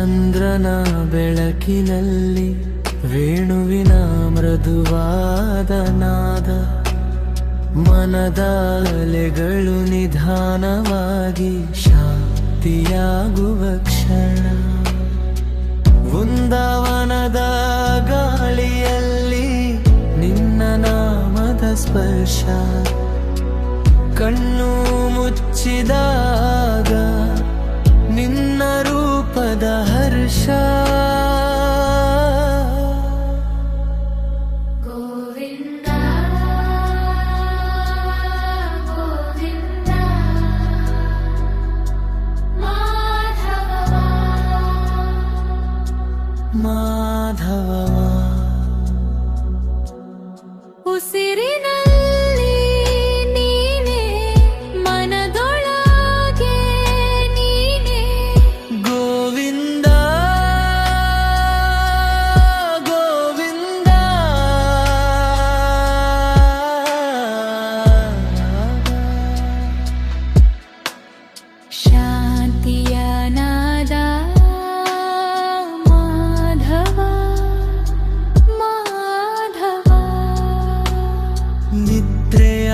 ಚಂದ್ರನ ಬೆಳಕಿನಲ್ಲಿ ವೇಣುವಿನ ಮೃದುವಾದ ನಾದ, ಮನದ ಅಲೆಗಳು ನಿಧಾನವಾಗಿ ಶಾಂತಿಯಾಗುವ ಕ್ಷಣ. ವೃಂದಾವನದ ಗಾಳಿಯಲ್ಲಿ ನಿನ್ನ ನಾಮದ ಸ್ಪರ್ಶ, ಕಣ್ಣು ಮುಚ್ಚಿದಾಗ ನಿನ್ನ ರೂಪದ ಹರ್ಷ. ಗೋವಿಂದ ಗೋವಿಂದ ಮಾಧವ ಮಾಧವ. ಉಸಿರಿನಲ್ಲಿ ನೀನೆ, ಮನದೊಳಗೆ ನೀನೆ. ಗೋವಿಂದ ಗೋವಿಂದ ಶಾಂತಿಯ ನಾದ ಮಾಧವ ಮಾಧವ. ನಿದ್ರೆಯ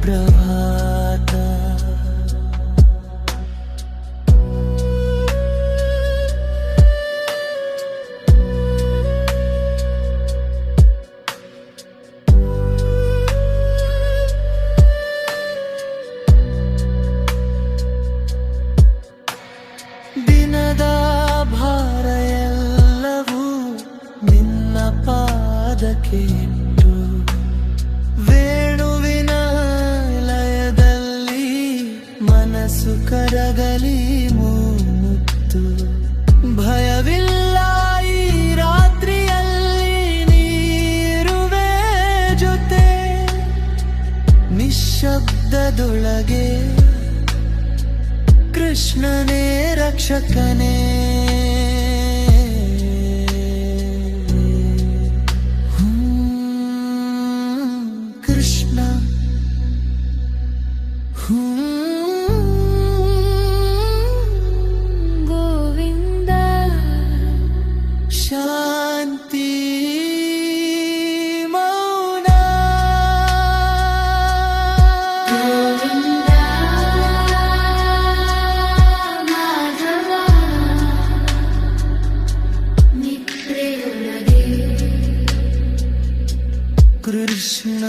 ಪ್ರಭಾತ, ದಿನದ ಭಾರ ಎಲ್ಲವೂ ನಿನ್ನ ಪಾದಕ್ಕೆ ಇಟ್ಟು, ವೇಣುವಿನ ಲಯದಲ್ಲಿ ಮನಸ್ಸು ಕರಗಲಿ ಮುತ್ತು. ಭಯವಿಲ್ಲ ಈ ರಾತ್ರಿಯಲ್ಲಿ, ನೀರುವೆ ಜೊತೆ ನಿಶ್ಶಬ್ದದೊಳಗೆ. ಕೃಷ್ಣನೇ ರಕ್ಷಕನೇ, ಕೃಷ್ಣ ಗೋವಿಂದ ಶಾಂತಿ ಮೌನ. ಗೋವಿಂದ ಮಾಧವ ನಿದ್ರೆಯೊಳಗೆ ಕೃಷ್ಣ